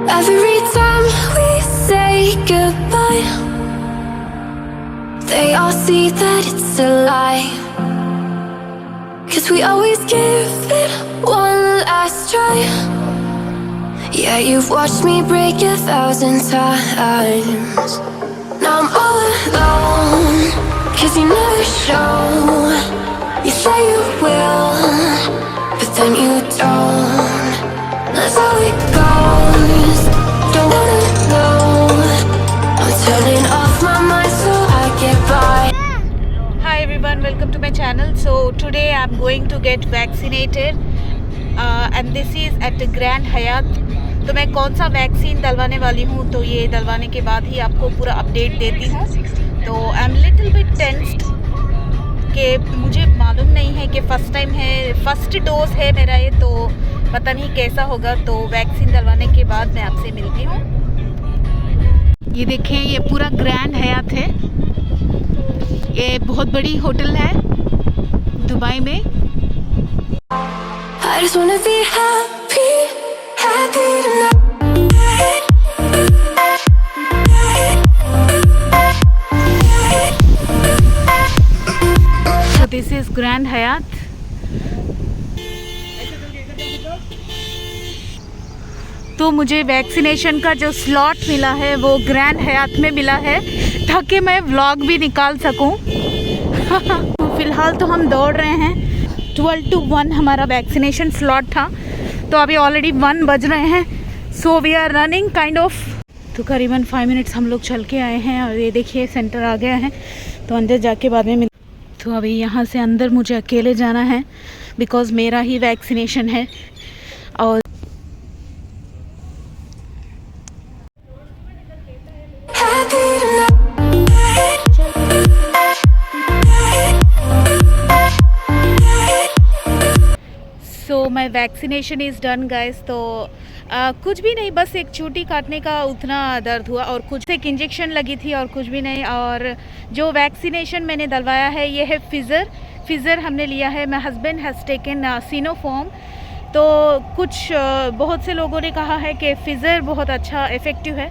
Every time we say goodbye, they all see that it's a lie. 'Cause we always give it one last try. Yeah, you've watched me break 1,000 times. Now I'm all alone, 'cause you never show. You say you will, but then you don't. That's how it goes. Don't wanna know. I'm turning off my mind so I get by. Hi everyone, welcome to my channel. So today I'm going to get vaccinated and this is at Grand Hyatt. तो मैं कौन सा vaccine डलवाने वाली हूँ तो ये डलवाने के बाद ही आपको पूरा अपडेट देती हूँ. तो I am little bit tensed कि मुझे मालूम नहीं है कि फ़र्स्ट टाइम है, फर्स्ट डोज है मेरा ये, तो पता नहीं कैसा होगा. तो वैक्सीन डलवाने के बाद मैं आपसे मिलती हूँ. ये देखें, ये पूरा ग्रैंड हयात है. ये बहुत बड़ी होटल है दुबई में. I just wanna be happy, happy tonight. So this is Grand Hyatt. तो मुझे वैक्सीनेशन का जो स्लॉट मिला है वो ग्रैंड हयात में मिला है ताकि मैं व्लॉग भी निकाल सकूं. तो फ़िलहाल तो हम दौड़ रहे हैं. 12 to 1 हमारा वैक्सीनेशन स्लॉट था, तो अभी ऑलरेडी 1 बज रहे हैं. So we are running kind of. तो करीबन 5 मिनट्स हम लोग चल के आए हैं और ये देखिए सेंटर आ गया है. तो अंदर जाके बाद में तो अभी यहाँ से अंदर मुझे अकेले जाना है बिकॉज़ मेरा ही वैक्सीनेशन है. और सो माई वैक्सीनेशन इज़ डन गाइस. तो कुछ भी नहीं, बस एक चूटी काटने का उतना दर्द हुआ और कुछ एक इंजेक्शन लगी थी और कुछ भी नहीं. और जो वैक्सीनेशन मैंने डलवाया है ये है फिज़र हमने लिया है. My husband has taken Sinopharm. तो कुछ बहुत से लोगों ने कहा है कि फिज़र बहुत अच्छा इफ़ेक्टिव है.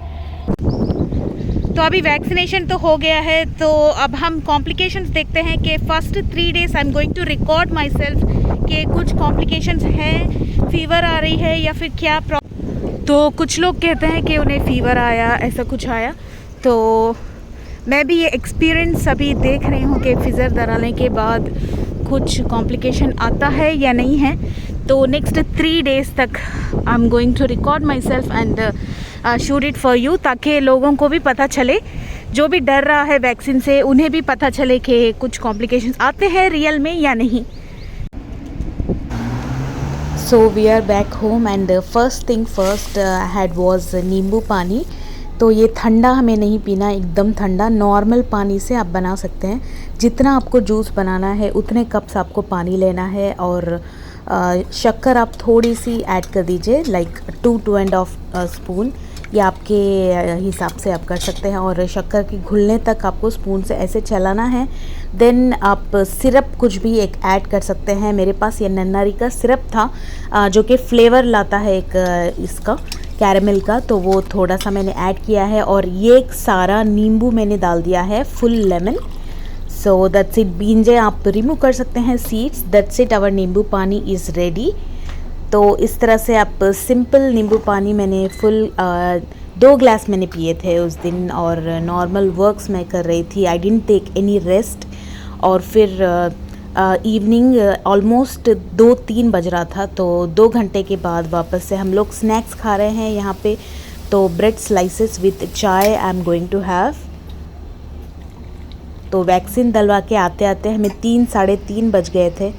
तो अभी वैक्सीनेशन तो हो गया है. तो अब हम कॉम्प्लिकेशंस देखते हैं कि first 3 days I am going to record myself कि कुछ कॉम्प्लिकेशंस हैं, फ़ीवर आ रही है या फिर क्या तो कुछ लोग कहते हैं कि उन्हें फ़ीवर आया, ऐसा कुछ आया. तो मैं भी ये एक्सपीरियंस अभी देख रही हूँ कि फिज़र डलाने के बाद कुछ कॉम्प्लिकेशन आता है या नहीं है. तो नेक्स्ट 3 डेज़ तक I am going to record myself and shoot it for you, ताकि लोगों को भी पता चले, जो भी डर रहा है वैक्सीन से उन्हें भी पता चले कि कुछ कॉम्प्लिकेशंस आते हैं रियल में या नहीं. So we are back home and first thing first I had was नींबू पानी. तो ये ठंडा हमें नहीं पीना, एकदम ठंडा नॉर्मल पानी से आप बना सकते हैं. जितना आपको जूस बनाना है उतने कप्स आपको पानी लेना है और शक्कर आप थोड़ी सी ऐड कर दीजिए, लाइक 2-2.5 स्पून. ये आपके हिसाब से आप कर सकते हैं. और शक्कर की घुलने तक आपको स्पून से ऐसे चलाना है. देन आप सिरप कुछ भी एक ऐड कर सकते हैं. मेरे पास ये नन्नारी का सिरप था जो कि फ्लेवर लाता है एक इसका कैरेमल का, तो वो थोड़ा सा मैंने ऐड किया है. और ये सारा नींबू मैंने डाल दिया है, full lemon. So that's it. बींजे आप रिमूव कर सकते हैं, सीड्स. दैट्स इट, आवर नींबू पानी इज़ रेडी. तो इस तरह से आप सिंपल नींबू पानी मैंने फुल 2 ग्लास मैंने पिए थे उस दिन. और नॉर्मल वर्क्स मैं कर रही थी, I didn't take any rest. और फिर इवनिंग ऑलमोस्ट 2-3 बज रहा था, तो 2 घंटे के बाद वापस से हम लोग स्नैक्स खा रहे हैं यहाँ पे. तो bread slices with chai I am going to have. तो वैक्सीन डलवा के आते आते हमें 3-3:30 बज गए थे.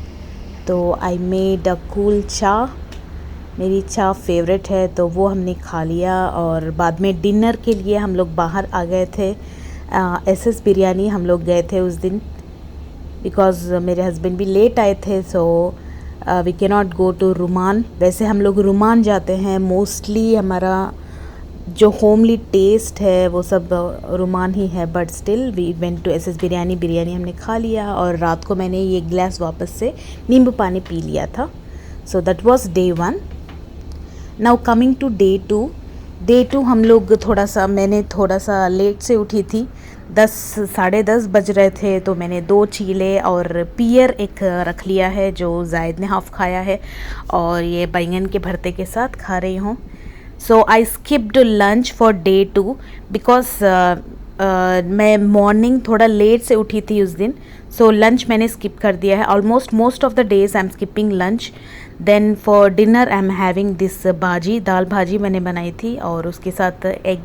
तो आई मेड अ कूल चाय. मेरी चाय फेवरेट है, तो वो हमने खा लिया. और बाद में डिनर के लिए हम लोग बाहर आ गए थे. एसएस बिरयानी हम लोग गए थे उस दिन बिकॉज़ मेरे हस्बैंड भी लेट आए थे. So we can not go to रुमान. वैसे हम लोग रुमान जाते हैं मोस्टली, हमारा जो होमली टेस्ट है वो सब रुमान ही है, but still we went to SS biryani हमने खा लिया. और रात को मैंने ये ग्लास वापस से नींबू पानी पी लिया था. So that was day 1. Now coming to day 2. Day 2 हम लोग मैंने थोड़ा सा लेट से उठी थी, 10 साढ़े 10 बज रहे थे, तो मैंने 2 चीले और पियर एक रख लिया है जो जायद ने हाफ़ खाया है, और ये बैंगन के भरते के साथ खा रही हूँ। So I skipped lunch for day 2 because मैं मॉर्निंग थोड़ा लेट से उठी थी उस दिन, सो लंच मैंने स्किप कर दिया है। Almost most of the days I am skipping lunch. Then for dinner I am having this bhaji, dal भाजी मैंने बनाई थी और उसके साथ एग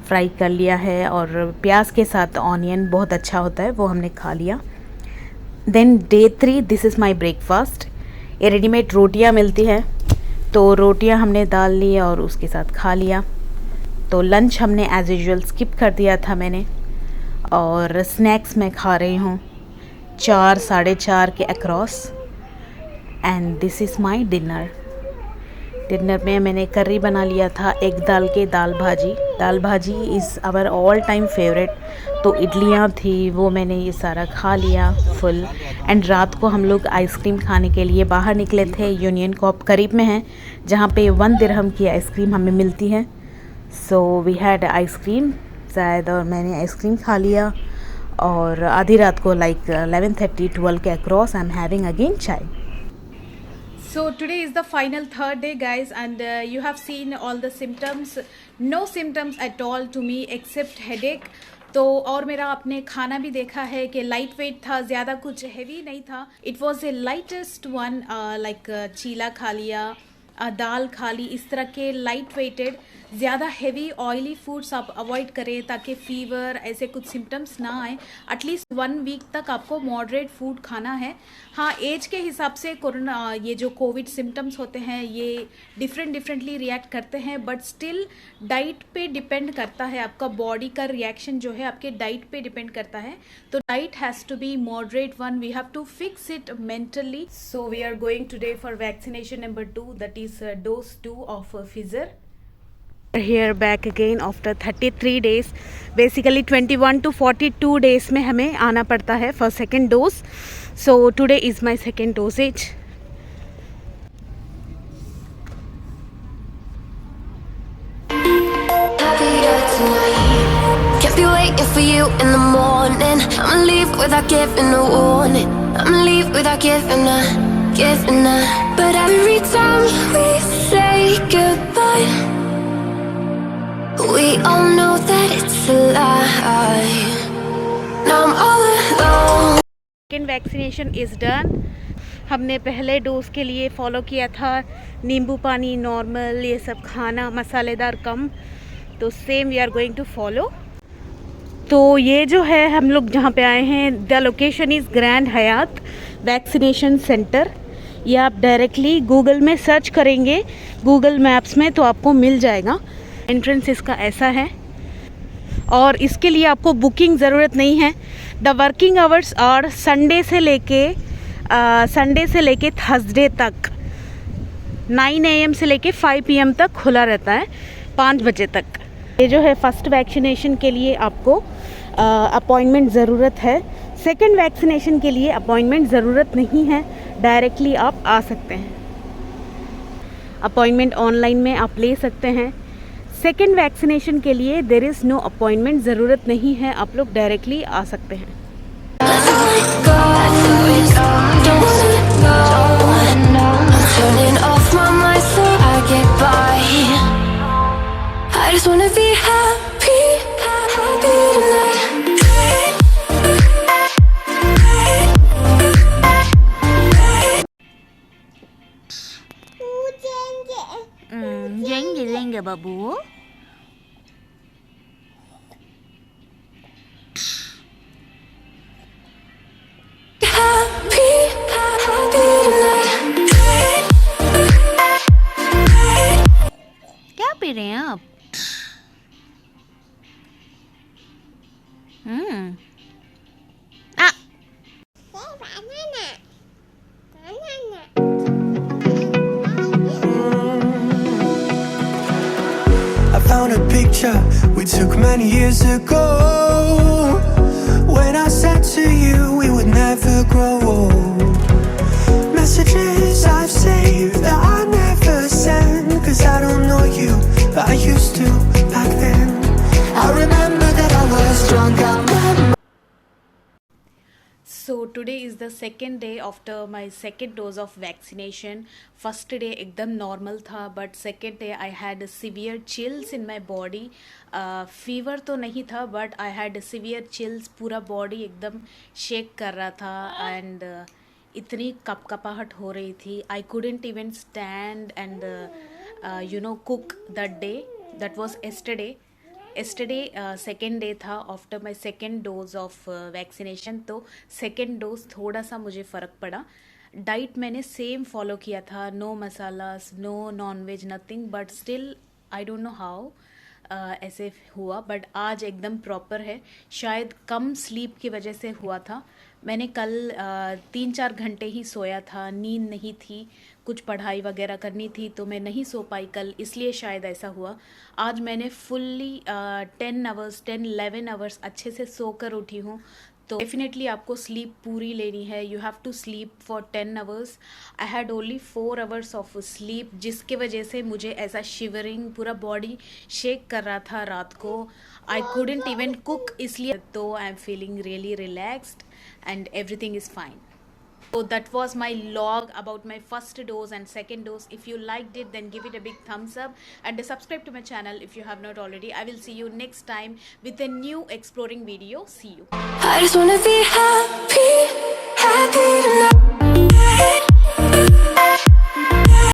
फ्राई कर लिया है, और प्याज के साथ ऑनियन बहुत अच्छा होता है, वो हमने खा लिया। Then day 3 this is my breakfast. ये रेडीमेड रोटियां मिलती हैं, तो रोटियां हमने डाल ली और उसके साथ खा लिया। तो लंच हमने एज़ यूजुअल स्किप कर दिया था मैंने, और स्नैक्स मैं खा रही हूँ 4 साढ़े 4 के across. And this is my dinner. Dinner में मैंने करी बना लिया था, एग डाल के दाल bhaji. Dal bhaji is our all time favourite. तो इडलियाँ थी, वो मैंने ये सारा खा लिया फुल। एंड रात को हम लोग आइसक्रीम खाने के लिए बाहर निकले थे। यूनियन कॉप करीब में है, जहाँ पे 1 दिरहम की आइसक्रीम हमें मिलती है। सो वी हैड आइसक्रीम शायद, और मैंने आइसक्रीम खा लिया। और आधी रात को लाइक 11:30-12 के across I am having again चाय। So today is the final third day guys, and you have seen all the symptoms. No symptoms at all to me except headache. तो और मेरा आपने खाना भी देखा है कि लाइट वेट था, ज़्यादा कुछ हैवी नहीं था। It was a lightest one, like cheela खा लिया, दाल खा ली, इस तरह के लाइट वेटेड। ज़्यादा हेवी ऑयली फूड्स आप अवॉइड करें ताकि फ़ीवर ऐसे कुछ सिम्टम्स ना आए। एटलीस्ट 1 वीक तक आपको मॉडरेट फूड खाना है। हाँ, एज के हिसाब से कोरोना ये जो कोविड सिम्टम्स होते हैं ये डिफरेंटली रिएक्ट करते हैं, बट स्टिल डाइट पे डिपेंड करता है। आपका बॉडी का रिएक्शन जो है आपके डाइट पे डिपेंड करता है। तो diet has to be moderate one, we have to fix it mentally. So we are going today for vaccination number 2, that is dose 2 of Pfizer. Here back again after 33 days. Basically 21 to 42 days में हमें आना पड़ता है for second dose. So today is my second dosage. Can't be waiting for you in the morning. I'ma leave without giving a warning. I'ma leave without giving a. But every time we say goodbye, we all know that it's a lie. Now I'm all alone. Second vaccination is done. हमने पहले dose के लिए follow किया था नींबू पानी, normal, ये सब खाना, मसालेदार कम। तो same we are going to follow. तो ये जो है हम लोग जहाँ पे आए हैं, the location is Grand Hyatt vaccination centre. ये आप डायरेक्टली गूगल में सर्च करेंगे, गूगल मैप्स में, तो आपको मिल जाएगा। एंट्रेंस इसका ऐसा है, और इसके लिए आपको बुकिंग ज़रूरत नहीं है। द वर्किंग आवर्स और संडे से लेके थर्सडे तक 9 AM से लेके 5 PM तक खुला रहता है, 5 बजे तक। ये जो है फर्स्ट वैक्सीनेशन के लिए आपको अपॉइंटमेंट ज़रूरत है। सेकंड वैक्सीनेशन के लिए अपॉइंटमेंट ज़रूरत नहीं है, डायरेक्टली आप आ सकते हैं। अपॉइंटमेंट ऑनलाइन में आप ले सकते हैं। सेकंड वैक्सीनेशन के लिए देयर इज़ नो अपॉइंटमेंट, ज़रूरत नहीं है, आप लोग डायरेक्टली आ सकते हैं। I just wanna be happy, happy tonight. जाएंगे बाबू। Happy, happy tonight. क्या पी रहे हैं आप? I found a picture we took many years ago, when I said to you we would never grow old. Messages I've saved that I never send, 'cause I don't know you, that I used to back then. I remember that I was drunk out my mind. So today is the second day after my second dose of vaccination. First day एकदम normal था, but second day I had severe chills in my body. Fever तो नहीं था, but I had severe chills. पूरा body एकदम shake कर रहा था and इतनी कपकपाहट हो रही थी. I couldn't even stand and cook that day. That was yesterday. Second day था after my second dose of vaccination. तो सेकेंड डोज थोड़ा सा मुझे फ़र्क पड़ा. डाइट मैंने सेम फॉलो किया था, no masalas, no non veg, nothing, but still I don't know how ऐसे हुआ. बट आज एकदम प्रॉपर है. शायद कम स्लीप की वजह से हुआ था. मैंने कल 3-4 घंटे ही सोया था, नींद नहीं थी, कुछ पढ़ाई वगैरह करनी थी तो मैं नहीं सो पाई कल, इसलिए शायद ऐसा हुआ. आज मैंने फुल्ली 10-11 आवर्स अच्छे से सोकर उठी हूँ. तो डेफिनेटली आपको स्लीप पूरी लेनी है. You have to sleep for 10 hours. I had only 4 hours of sleep, जिसके वजह से मुझे ऐसा शिवरिंग, पूरा बॉडी शेक कर रहा था रात को. आई couldn't इवन कुक, इसलिए तो I am feeling really relaxed and everything is fine. So that was my log about my first dose and second dose. If you liked it, then give it a big thumbs up and subscribe to my channel if you have not already. I will see you next time with a new exploring video. See you. I just wanna be happy.